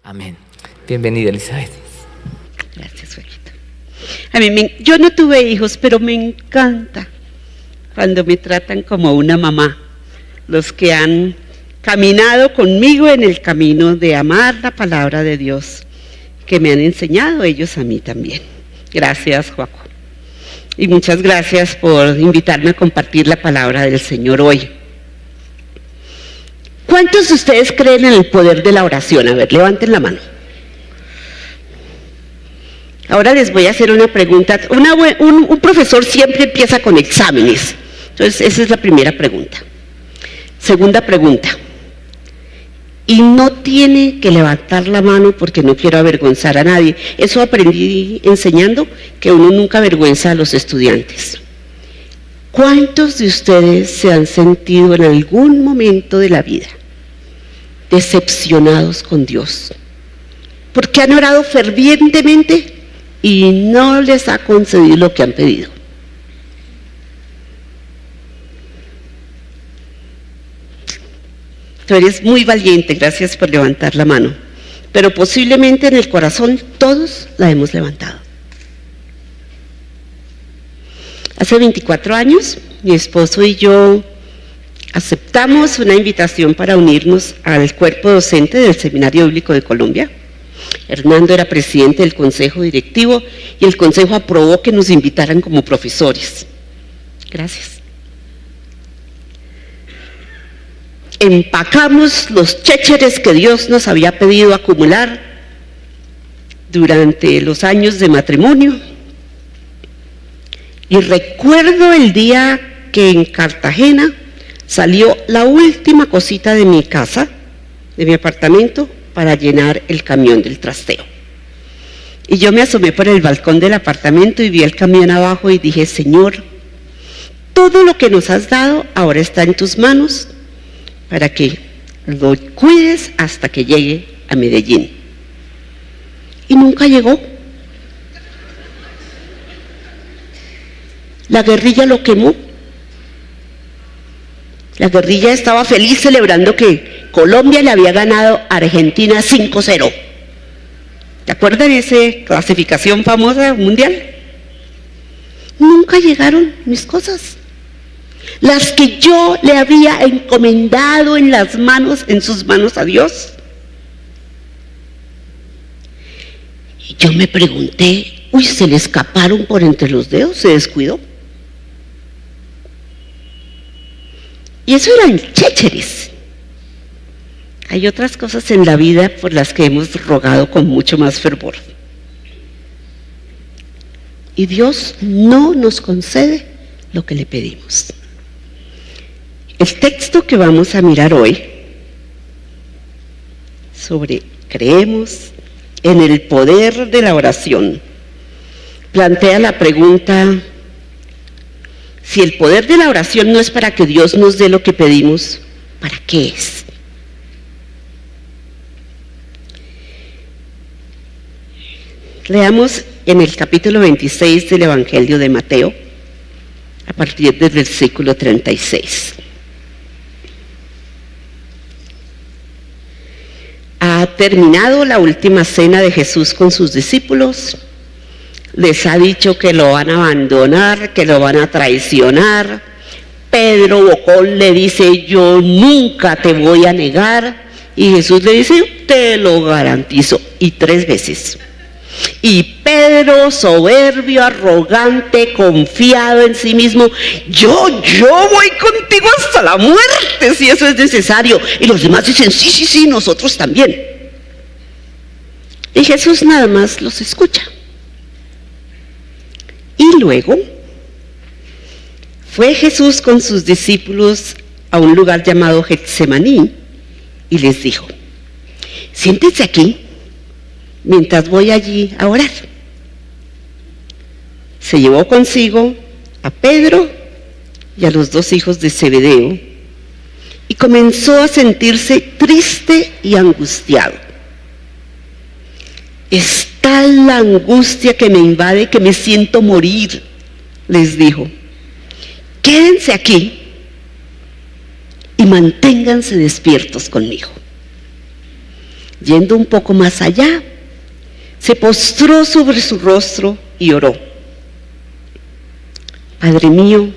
Amén. Bienvenida, Elizabeth. Gracias, Joaquito. Yo no tuve hijos, pero me encanta cuando me tratan como una mamá. Los que han caminado conmigo en el camino de amar la palabra de Dios, que me han enseñado ellos a mí también. Gracias, Joaco. Y muchas gracias por invitarme a compartir la palabra del Señor hoy. ¿Cuántos de ustedes creen en el poder de la oración? A ver, levanten la mano. Ahora les voy a hacer una pregunta. Un profesor siempre empieza con exámenes. Entonces, esa es la primera pregunta. Segunda pregunta. Y no tiene que levantar la mano porque no quiero avergonzar a nadie. Eso aprendí enseñando, que uno nunca avergüenza a los estudiantes. ¿Cuántos de ustedes se han sentido en algún momento de la vida decepcionados con Dios? Porque han orado fervientemente y no les ha concedido lo que han pedido. Tú eres muy valiente, gracias por levantar la mano. Pero posiblemente en el corazón todos la hemos levantado. Hace 24 años, mi esposo y yo aceptamos una invitación para unirnos al cuerpo docente del Seminario Bíblico de Colombia. Hernando era presidente del consejo directivo y el consejo aprobó que nos invitaran como profesores. Gracias. Empacamos los chécheres que Dios nos había pedido acumular durante los años de matrimonio. Y recuerdo el día que en Cartagena salió la última cosita de mi casa, de mi apartamento, para llenar el camión del trasteo. Y yo me asomé por el balcón del apartamento y vi el camión abajo y dije: Señor, todo lo que nos has dado ahora está en tus manos para que lo cuides hasta que llegue a Medellín. Y nunca llegó. La guerrilla lo quemó. La guerrilla estaba feliz celebrando que Colombia le había ganado a Argentina 5-0. ¿Te acuerdan de esa clasificación famosa mundial? Nunca llegaron mis cosas. Las que yo le había encomendado en sus manos a Dios. Y yo me pregunté, se le escaparon por entre los dedos, se descuidó. Y eso eran chécheres. Hay otras cosas en la vida por las que hemos rogado con mucho más fervor. Y Dios no nos concede lo que le pedimos. El texto que vamos a mirar hoy sobre creemos en el poder de la oración plantea la pregunta: si el poder de la oración no es para que Dios nos dé lo que pedimos, ¿para qué es? Leamos en el capítulo 26 del Evangelio de Mateo, a partir del versículo 36. Ha terminado la última cena de Jesús con sus discípulos. Les ha dicho que lo van a abandonar, que lo van a traicionar. Pedro bocón le dice: yo nunca te voy a negar. Y Jesús le dice: te lo garantizo. Y 3 veces. Y Pedro, soberbio, arrogante, confiado en sí mismo: yo voy contigo hasta la muerte si eso es necesario. Y los demás dicen: sí, nosotros también. Y Jesús nada más los escucha. Y luego fue Jesús con sus discípulos a un lugar llamado Getsemaní y les dijo: siéntense aquí mientras voy allí a orar. Se llevó consigo a Pedro y a los 2 hijos de Zebedeo y comenzó a sentirse triste y angustiado. Es tal la angustia que me invade que me siento morir, les dijo. Quédense aquí y manténganse despiertos conmigo. Yendo un poco más allá, se postró sobre su rostro y oró. Padre mío,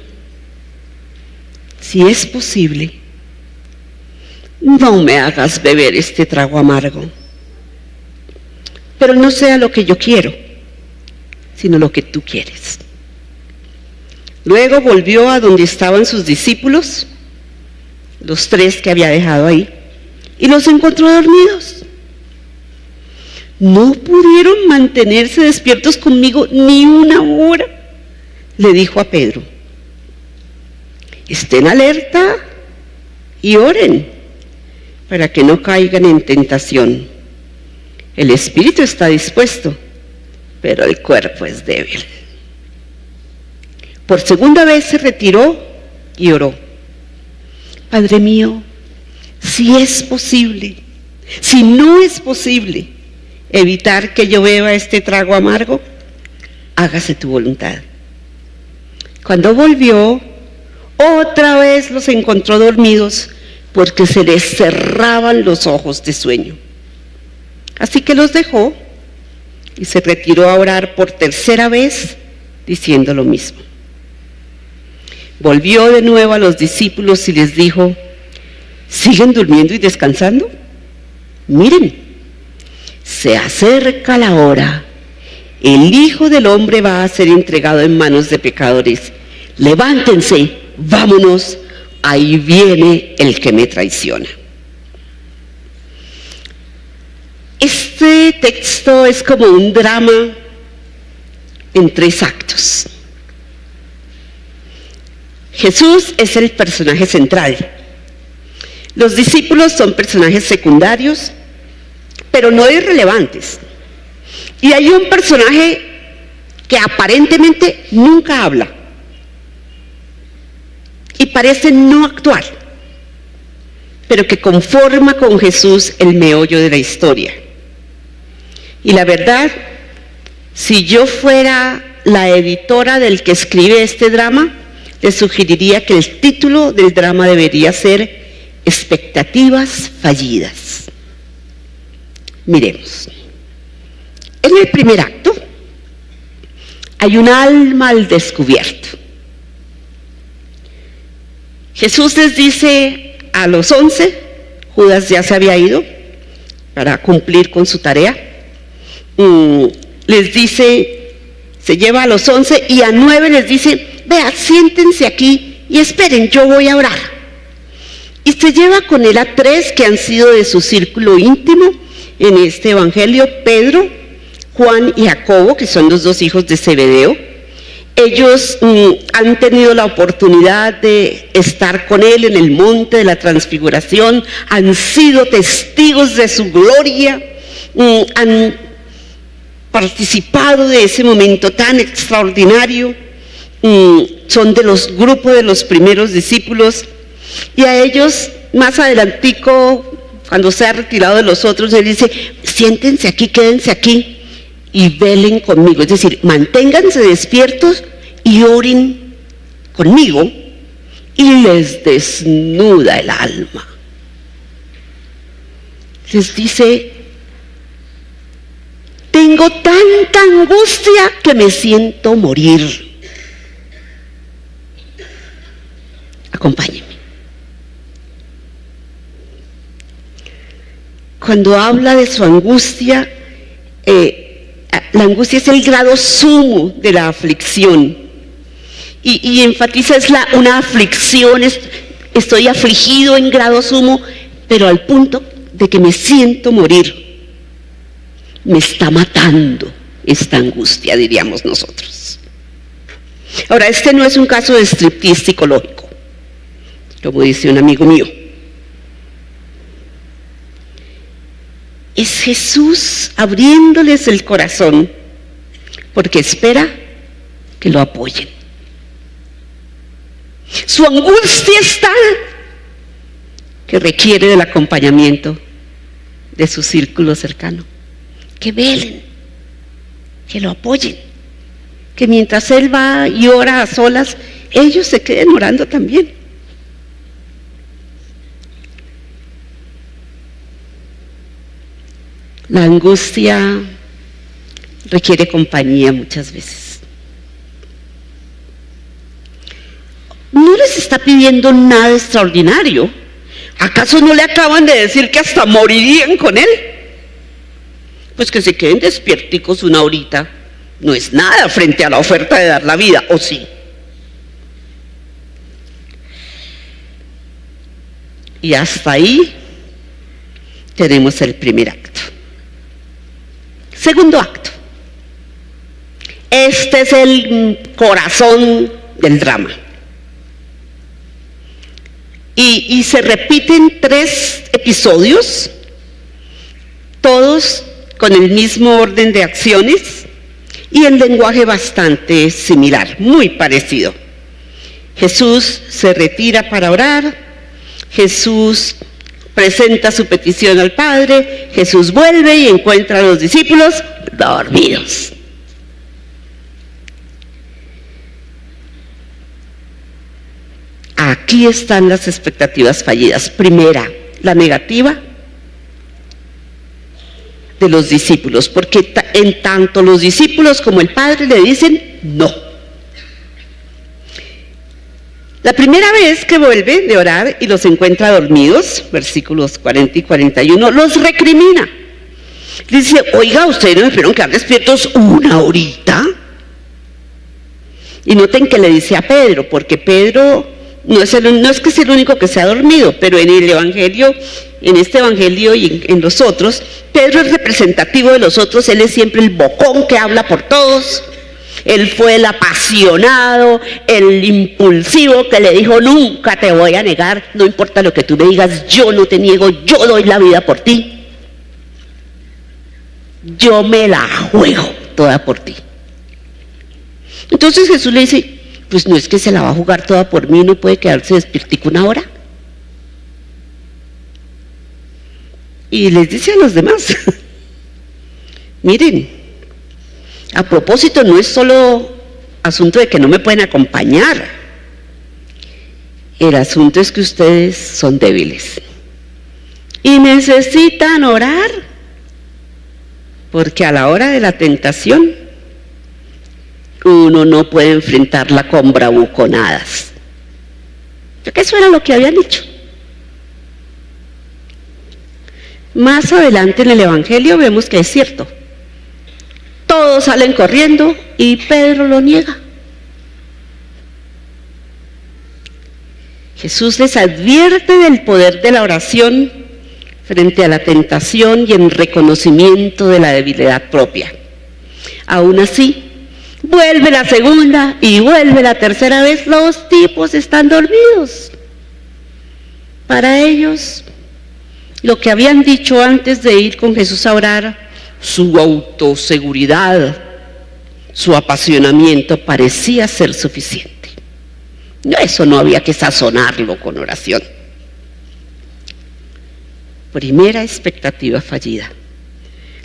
si es posible, no me hagas beber este trago amargo, pero no sea lo que yo quiero, sino lo que tú quieres. Luego volvió a donde estaban sus discípulos, los 3 que había dejado ahí, y los encontró dormidos. No pudieron mantenerse despiertos conmigo ni una hora, le dijo a Pedro. Estén alerta y oren para que no caigan en tentación. El espíritu está dispuesto, pero el cuerpo es débil. Por segunda vez se retiró y oró. Padre mío, si es posible, si no es posible evitar que yo beba este trago amargo, hágase tu voluntad. Cuando volvió, otra vez los encontró dormidos porque se les cerraban los ojos de sueño. Así que los dejó y se retiró a orar por tercera vez diciendo lo mismo. Volvió de nuevo a los discípulos y les dijo, ¿siguen durmiendo y descansando? Miren, se acerca la hora. El Hijo del Hombre va a ser entregado en manos de pecadores. Levántense, vámonos, ahí viene el que me traiciona. Este texto es como un drama en 3 actos. Jesús es el personaje central. Los discípulos son personajes secundarios, pero no irrelevantes. Y hay un personaje que aparentemente nunca habla y parece no actuar, pero que conforma con Jesús el meollo de la historia. Y la verdad, si yo fuera la editora del que escribe este drama, le sugeriría que el título del drama debería ser Expectativas fallidas. Miremos. En el primer acto hay un alma al descubierto. Jesús les dice a los 11, Judas ya se había ido para cumplir con su tarea, les dice, se lleva a los 11 y a 9 les dice, vea, siéntense aquí y esperen, yo voy a orar. Y se lleva con él a 3 que han sido de su círculo íntimo en este evangelio, Pedro, Juan y Jacobo, que son los 2 hijos de Zebedeo. Ellos han tenido la oportunidad de estar con él en el monte de la transfiguración, han sido testigos de su gloria, han participado de ese momento tan extraordinario, son de los grupos de los primeros discípulos, y a ellos más adelantico, cuando se ha retirado de los otros, él dice, siéntense aquí, quédense aquí y velen conmigo, es decir, manténganse despiertos y oren conmigo, y les desnuda el alma. Les dice, tengo tanta angustia que me siento morir. Acompáñenme. Cuando habla de su angustia, la angustia es el grado sumo de la aflicción. Y enfatiza, es una aflicción, estoy afligido en grado sumo, pero al punto de que me siento morir. Me está matando esta angustia, diríamos nosotros. Ahora, este no es un caso de striptease psicológico, como dice un amigo mío. Es Jesús abriéndoles el corazón porque espera que lo apoyen. Su angustia es tal que requiere del acompañamiento de su círculo cercano. Que velen, que lo apoyen, que mientras él va y ora a solas, ellos se queden orando también. La angustia requiere compañía muchas veces. No les está pidiendo nada extraordinario. ¿Acaso no le acaban de decir que hasta morirían con él? Pues que se queden despierticos una horita. No es nada frente a la oferta de dar la vida, ¿o sí? Y hasta ahí tenemos el primer acto. Segundo acto. Este es el corazón del drama. Y se repiten 3 episodios, todos con el mismo orden de acciones y en lenguaje bastante similar, muy parecido. Jesús se retira para orar, Jesús presenta su petición al Padre, Jesús vuelve y encuentra a los discípulos dormidos. Aquí están las expectativas fallidas. Primera, la negativa de los discípulos, porque en tanto los discípulos como el Padre le dicen no. La primera vez que vuelve de orar y los encuentra dormidos, versículos 40 y 41, los recrimina. Dice, oiga, ustedes no me pudieron quedar despiertos una horita. Y noten que le dice a Pedro, porque Pedro no es que sea el único que se ha dormido, pero en el Evangelio, en este Evangelio y en los otros, Pedro es representativo de los otros. Él es siempre el bocón que habla por todos. Él fue el apasionado, el impulsivo que le dijo, nunca te voy a negar, no importa lo que tú me digas, yo no te niego, yo doy la vida por ti. Yo me la juego toda por ti. Entonces Jesús le dice, pues no es que se la va a jugar toda por mí, no puede quedarse despiertico una hora. Y les dice a los demás, miren, a propósito, no es solo asunto de que no me pueden acompañar. El asunto es que ustedes son débiles y necesitan orar, porque a la hora de la tentación uno no puede enfrentarla con bravuconadas. Porque eso era lo que habían dicho. Más adelante en el Evangelio vemos que es cierto. Todos salen corriendo y Pedro lo niega. Jesús les advierte del poder de la oración frente a la tentación y en reconocimiento de la debilidad propia. Aún así, vuelve la segunda y vuelve la tercera vez, los tipos están dormidos. Para ellos, lo que habían dicho antes de ir con Jesús a orar, su autoseguridad, su apasionamiento parecía ser suficiente. Eso no había que sazonarlo con oración. Primera expectativa fallida.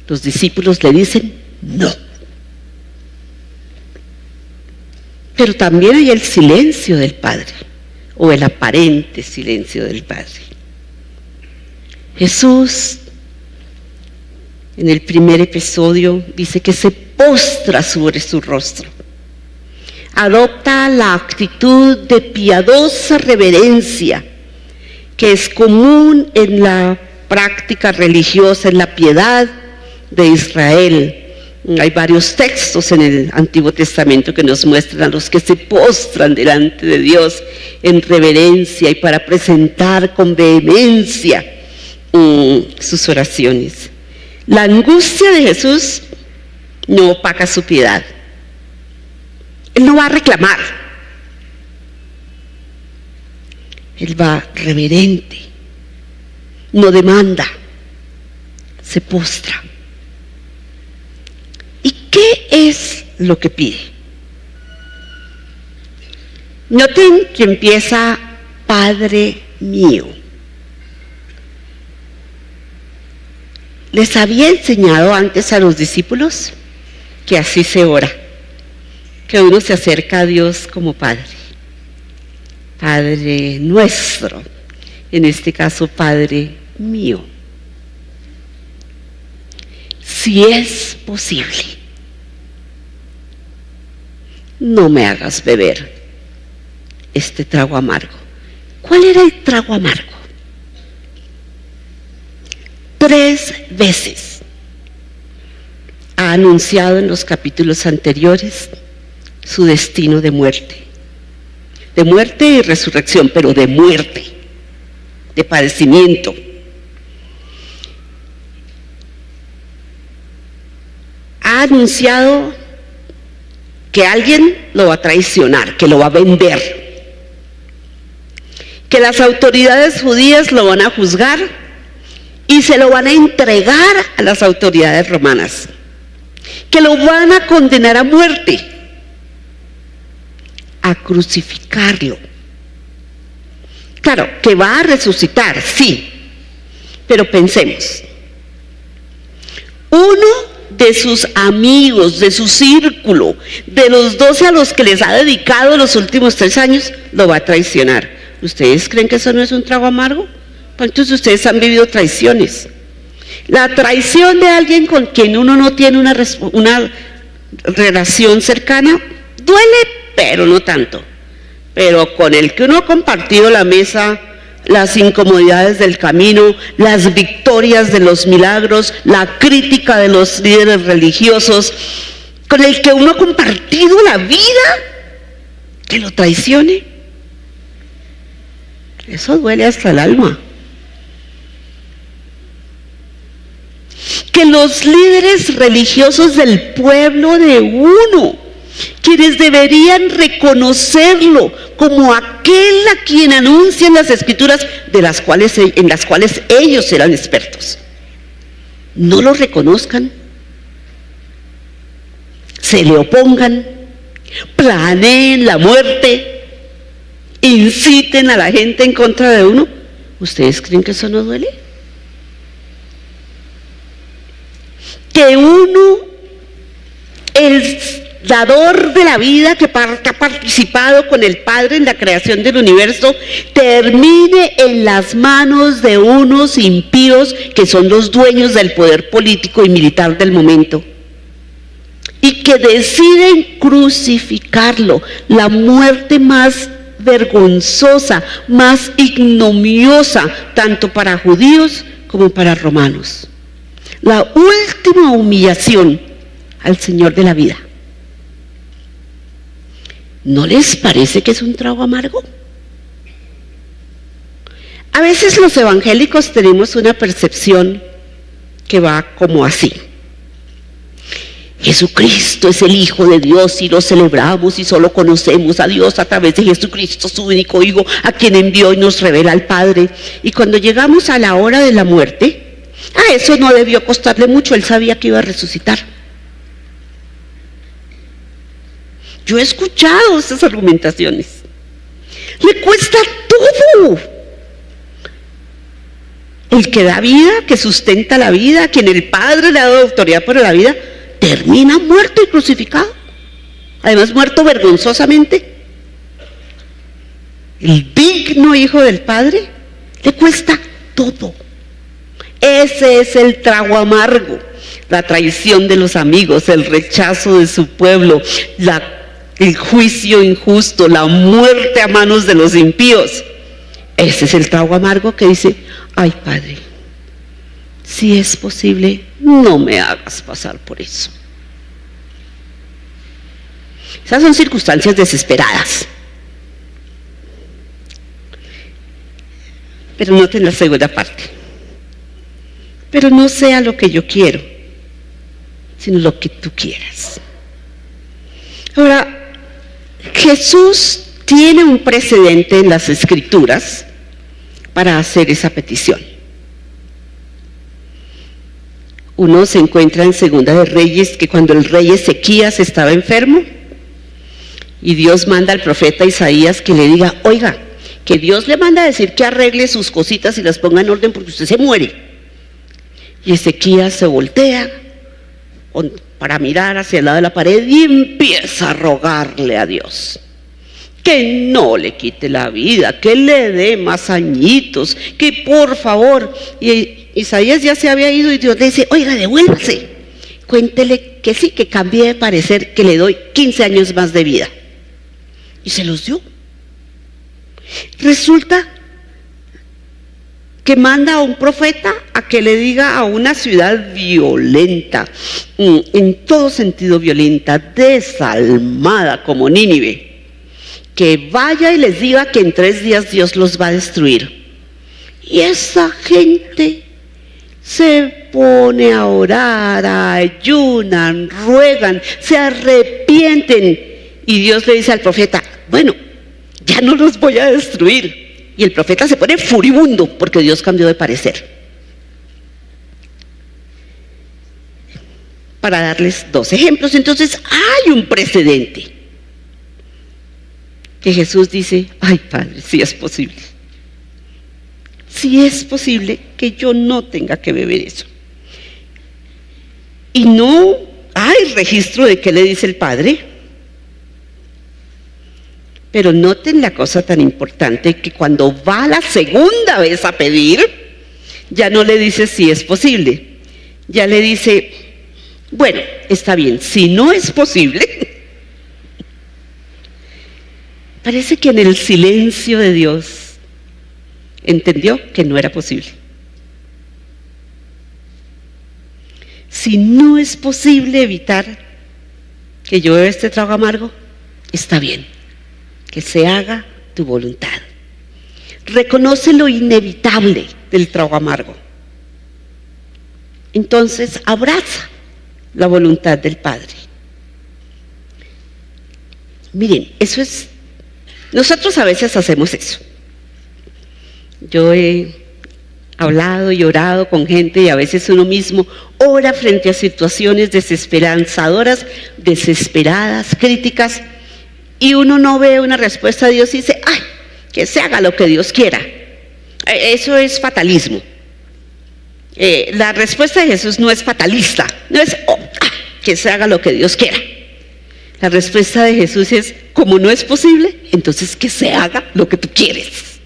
Los discípulos le dicen no. Pero también hay el silencio del Padre, o el aparente silencio del Padre. Jesús, en el primer episodio, dice que se postra sobre su rostro. Adopta la actitud de piadosa reverencia que es común en la práctica religiosa, en la piedad de Israel. Hay varios textos en el Antiguo Testamento que nos muestran a los que se postran delante de Dios en reverencia y para presentar con vehemencia sus oraciones. La angustia de Jesús no opaca su piedad. Él no va a reclamar. Él va reverente, no demanda, se postra. ¿Y qué es lo que pide? Noten que empieza Padre mío. Les había enseñado antes a los discípulos que así se ora, que uno se acerca a Dios como Padre. Padre nuestro, en este caso Padre mío. si es posible, no me hagas beber este trago amargo. ¿Cuál era el trago amargo? 3 veces ha anunciado en los capítulos anteriores su destino de muerte y resurrección, pero de muerte, de padecimiento. Ha anunciado que alguien lo va a traicionar, que lo va a vender, que las autoridades judías lo van a juzgar y se lo van a entregar a las autoridades romanas, que lo van a condenar a muerte, a crucificarlo. Claro, que va a resucitar, sí, pero pensemos, uno de sus amigos, de su círculo, de los 12 a los que les ha dedicado los últimos 3 años, lo va a traicionar. ¿Ustedes creen que eso no es un trago amargo? ¿Cuántos de ustedes han vivido traiciones? La traición de alguien con quien uno no tiene una relación cercana duele, pero no tanto. Pero con el que uno ha compartido la mesa, las incomodidades del camino, las victorias de los milagros, la crítica de los líderes religiosos, con el que uno ha compartido la vida, que lo traicione, eso duele hasta el alma. Que los líderes religiosos del pueblo de uno, quienes deberían reconocerlo como aquel a quien anuncian las escrituras en las cuales ellos eran expertos, no lo reconozcan, se le opongan, planeen la muerte, inciten a la gente en contra de uno. ¿Ustedes creen que eso no duele? Que uno, el dador de la vida que ha participado con el Padre en la creación del universo, termine en las manos de unos impíos que son los dueños del poder político y militar del momento y que deciden crucificarlo, la muerte más vergonzosa, más ignominiosa, tanto para judíos como para romanos. La última humillación al Señor de la vida. ¿No les parece que es un trago amargo? A veces los evangélicos tenemos una percepción que va como así: Jesucristo es el Hijo de Dios y lo celebramos y solo conocemos a Dios a través de Jesucristo, su único Hijo, a quien envió y nos revela al Padre. Y cuando llegamos a la hora de la muerte, eso no debió costarle mucho, él sabía que iba a resucitar. Yo he escuchado esas argumentaciones. Le cuesta todo. El que da vida, que sustenta la vida, a quien el Padre le ha dado autoridad por la vida, termina muerto y crucificado. Además, muerto vergonzosamente. El digno Hijo del Padre le cuesta todo. Ese es el trago amargo, la traición de los amigos, el rechazo de su pueblo, el juicio injusto, la muerte a manos de los impíos. Ese es el trago amargo que dice: ay, Padre, si es posible, no me hagas pasar por eso. Esas son circunstancias desesperadas. Pero noten la segunda parte: pero no sea lo que yo quiero, sino lo que tú quieras. Ahora, Jesús tiene un precedente en las Escrituras para hacer esa petición. Uno se encuentra en Segunda de Reyes, que cuando el rey Ezequías estaba enfermo, y Dios manda al profeta Isaías que le diga: oiga, que Dios le manda a decir que arregle sus cositas y las ponga en orden porque usted se muere. Y Ezequías se voltea para mirar hacia el lado de la pared y empieza a rogarle a Dios que no le quite la vida, que le dé más añitos, que por favor. Y Isaías ya se había ido y Dios le dice: oiga, devuélvase. cuéntele que sí, que cambie de parecer, que le doy 15 años más de vida. Y se los dio. Resulta que manda a un profeta a que le diga a una ciudad violenta, en todo sentido violenta, desalmada como Nínive, que vaya y les diga que en 3 días Dios los va a destruir. Y esa gente se pone a orar, ayunan, ruegan, se arrepienten. Y Dios le dice al profeta, bueno, ya no los voy a destruir. Y el profeta se pone furibundo porque Dios cambió de parecer. Para darles 2 ejemplos, entonces hay un precedente. Que Jesús dice, ay Padre, sí es posible. Sí es posible que yo no tenga que beber eso. Y no hay registro de qué le dice el Padre. Pero noten la cosa tan importante que cuando va la segunda vez a pedir, ya no le dice si es posible. Ya le dice, bueno, está bien, si no es posible. Parece que en el silencio de Dios entendió que no era posible. Si no es posible evitar que yo beba este trago amargo, está bien, que se haga tu voluntad. Reconoce lo inevitable del trago amargo. Entonces abraza la voluntad del Padre. Miren, eso es, nosotros a veces hacemos eso. Yo he hablado y orado con gente y a veces uno mismo ora frente a situaciones desesperanzadoras, desesperadas, críticas, y uno no ve una respuesta de Dios y dice, ay, que se haga lo que Dios quiera. Eso es fatalismo. La respuesta de Jesús no es fatalista, no es que se haga lo que Dios quiera. La respuesta de Jesús es, como no es posible, entonces que se haga lo que tú quieres.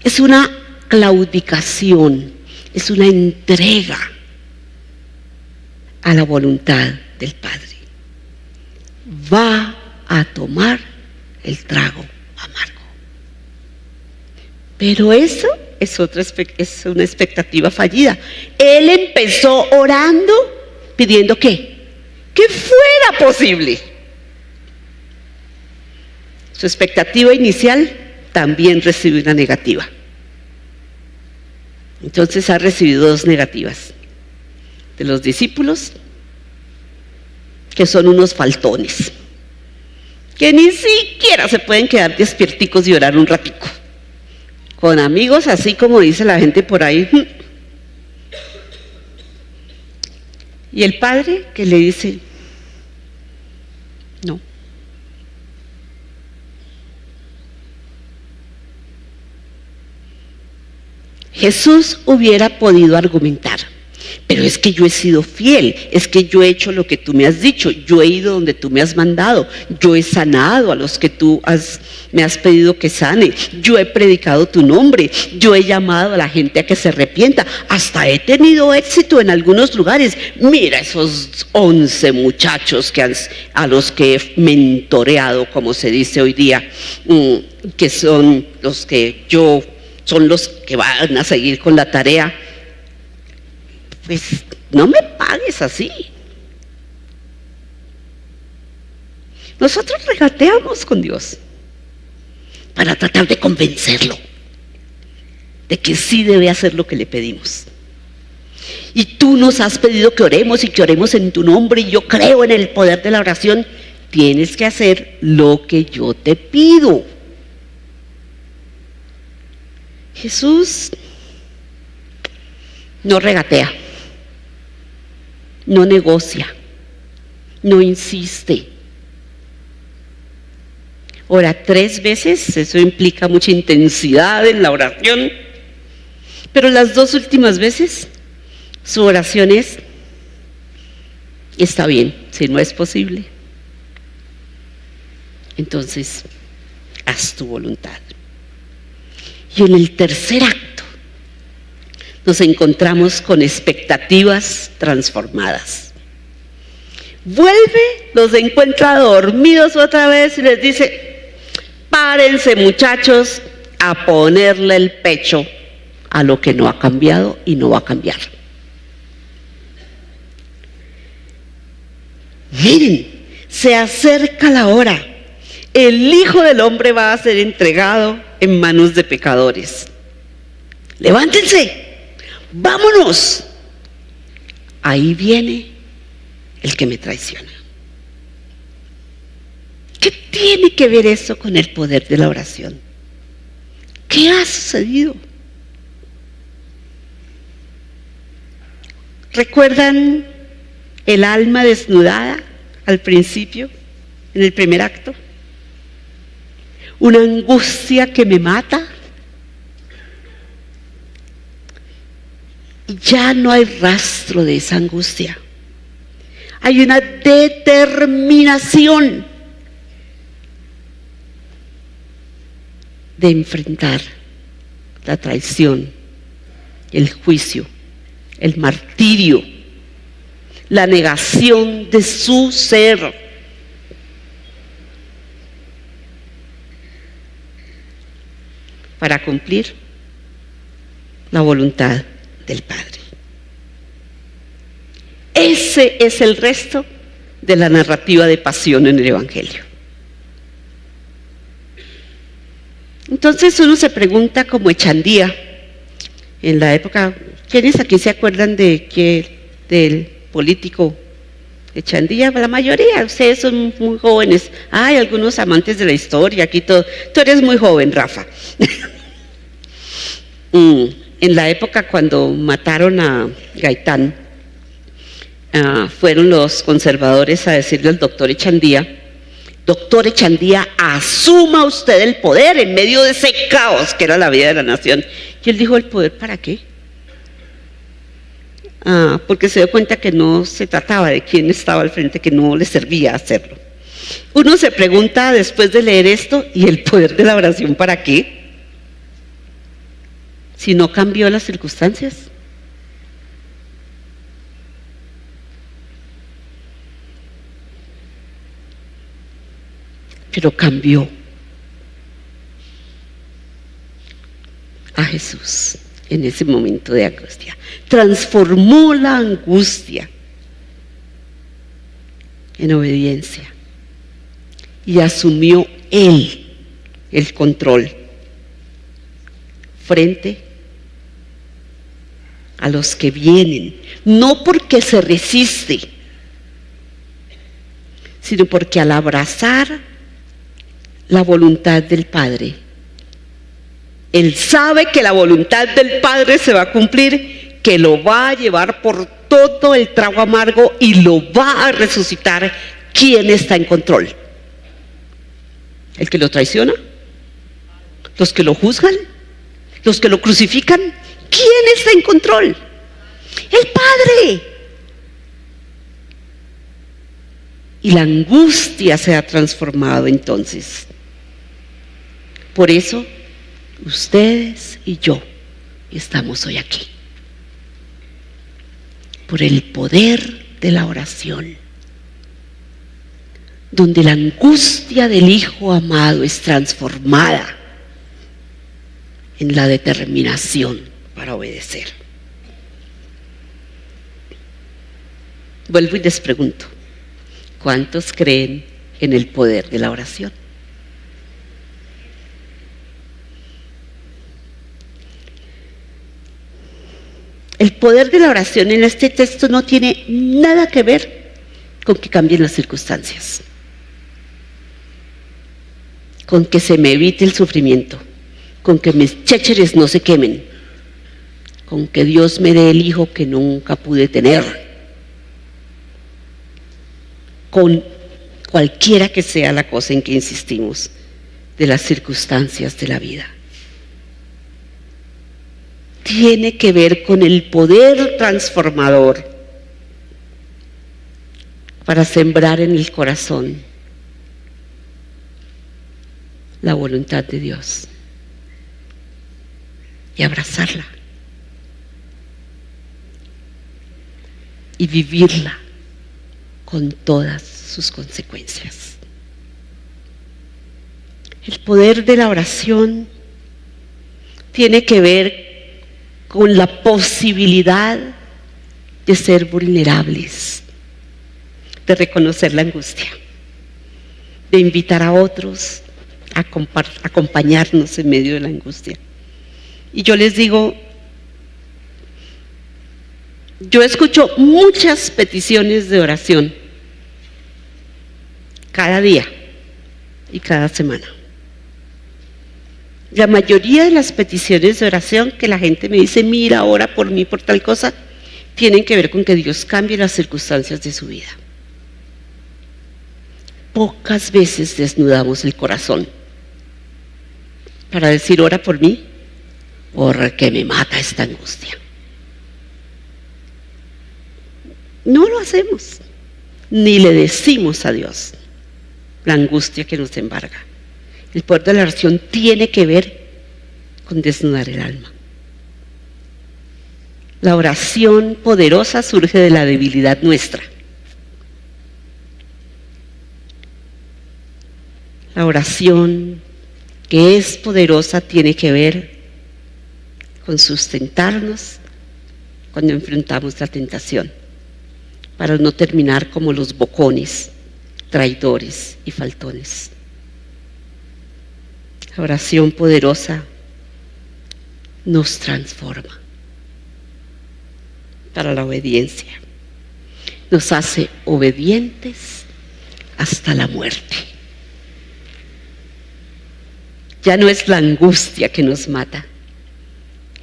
Es una claudicación, es una entrega a la voluntad del Padre. Va a tomar el trago amargo. Pero eso es una expectativa fallida. Él empezó orando, pidiendo ¿qué? Que fuera posible. Su expectativa inicial también recibió una negativa. Entonces ha recibido 2 negativas de los discípulos, que son unos faltones, que ni siquiera se pueden quedar despierticos y orar un ratico, con amigos así como dice la gente por ahí. Y el Padre que le dice, no. Jesús hubiera podido argumentar, pero es que yo he sido fiel, es que yo he hecho lo que tú me has dicho, yo he ido donde tú me has mandado, yo he sanado a los que tú me has pedido que sane, yo he predicado tu nombre, yo he llamado a la gente a que se arrepienta, hasta he tenido éxito en algunos lugares. Mira esos 11 muchachos a los que he mentoreado, como se dice hoy día, que son los que van a seguir con la tarea. Pues no me pagues así. Nosotros regateamos con Dios para tratar de convencerlo de que sí debe hacer lo que le pedimos. Y tú nos has pedido que oremos y que oremos en tu nombre, y yo creo en el poder de la oración. Tienes que hacer lo que yo te pido. Jesús no regatea, no negocia, no insiste. Ora 3 veces, eso implica mucha intensidad en la oración, pero las 2 últimas veces su oración es, está bien, si no es posible, entonces haz tu voluntad. Y en el tercer acto nos encontramos con expectativas transformadas. Vuelve, los encuentra dormidos otra vez y les dice: párense, muchachos, a ponerle el pecho a lo que no ha cambiado y no va a cambiar. Miren, se acerca la hora. El Hijo del Hombre va a ser entregado en manos de pecadores. Levántense, vámonos. Ahí viene el que me traiciona. ¿Qué tiene que ver eso con el poder de la oración? ¿Qué ha sucedido? ¿Recuerdan el alma desnudada al principio, en el primer acto? Una angustia que me mata. Y ya no hay rastro de esa angustia. Hay una determinación de enfrentar la traición, el juicio, el martirio, la negación de su ser. Para cumplir la voluntad del Padre. Ese es el resto de la narrativa de pasión en el Evangelio. Entonces uno se pregunta, como Echandía, en la época, ¿quiénes aquí se acuerdan del político Echandía? La mayoría, ustedes son muy jóvenes. Hay algunos amantes de la historia, aquí todo. Tú eres muy joven, Rafa. En la época cuando mataron a Gaitán, fueron los conservadores a decirle al doctor Echandía: doctor Echandía, asuma usted el poder en medio de ese caos que era la vida de la nación. Y él dijo: ¿el poder para qué? Porque se dio cuenta que no se trataba de quién estaba al frente, que no le servía hacerlo. Uno se pregunta después de leer esto: ¿y el poder de la oración para qué? Si no cambió las circunstancias. Pero cambió a Jesús en ese momento de angustia. Transformó la angustia en obediencia y asumió Él el control frente a los que vienen, no porque se resiste, sino porque al abrazar la voluntad del Padre, Él sabe que la voluntad del Padre se va a cumplir, que lo va a llevar por todo el trago amargo y lo va a resucitar. ¿Quién está en control? ¿El que lo traiciona? ¿Los que lo juzgan? ¿Los que lo crucifican? ¿Quién está en control? El Padre. Y la angustia se ha transformado entonces. Por eso, ustedes y yo estamos hoy aquí. Por el poder de la oración, donde la angustia del Hijo amado es transformada en la determinación para obedecer. Vuelvo y les pregunto: ¿cuántos creen en el poder de la oración? El poder de la oración en este texto no tiene nada que ver con que cambien las circunstancias, con que se me evite el sufrimiento, con que mis chécheres no se quemen, con que Dios me dé el hijo que nunca pude tener, con cualquiera que sea la cosa en que insistimos de las circunstancias de la vida. Tiene que ver con el poder transformador para sembrar en el corazón la voluntad de Dios y abrazarla y vivirla con todas sus consecuencias. El poder de la oración tiene que ver con la posibilidad de ser vulnerables, de reconocer la angustia, de invitar a otros a acompañarnos en medio de la angustia. Y yo les digo, yo escucho muchas peticiones de oración cada día y cada semana. La mayoría de las peticiones de oración que la gente me dice, mira, ora por mí, por tal cosa, tienen que ver con que Dios cambie las circunstancias de su vida. Pocas veces desnudamos el corazón para decir, ora por mí, porque me mata esta angustia. No lo hacemos, ni le decimos a Dios la angustia que nos embarga. El poder de la oración tiene que ver con desnudar el alma. La oración poderosa surge de la debilidad nuestra. La oración que es poderosa tiene que ver con sustentarnos cuando enfrentamos la tentación, para no terminar como los bocones, traidores y faltones. La oración poderosa nos transforma para la obediencia. Nos hace obedientes hasta la muerte. Ya no es la angustia que nos mata,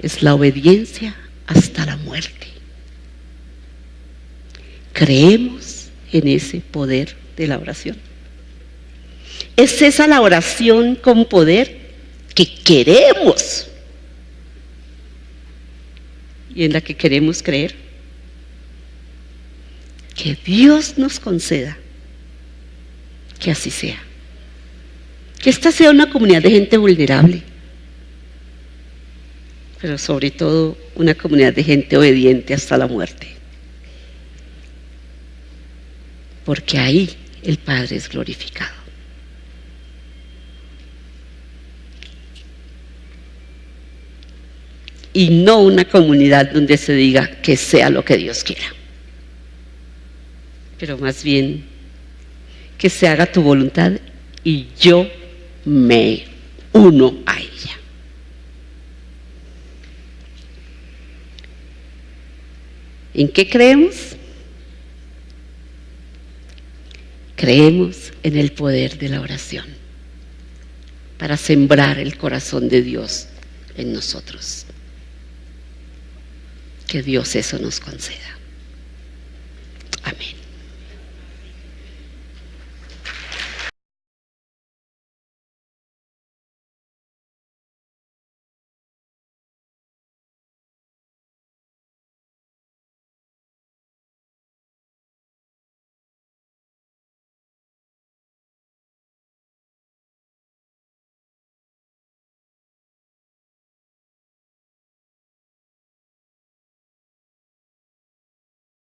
es la obediencia hasta la muerte. Creemos en ese poder de la oración. Es esa la oración con poder que queremos y en la que queremos creer. Que Dios nos conceda que así sea. Que esta sea una comunidad de gente vulnerable, pero sobre todo una comunidad de gente obediente hasta la muerte. Porque ahí el Padre es glorificado. Y no una comunidad donde se diga que sea lo que Dios quiera, pero más bien que se haga tu voluntad y yo me uno a ella. ¿En qué creemos? Creemos en el poder de la oración para sembrar el corazón de Dios en nosotros. Que Dios eso nos conceda. Amén.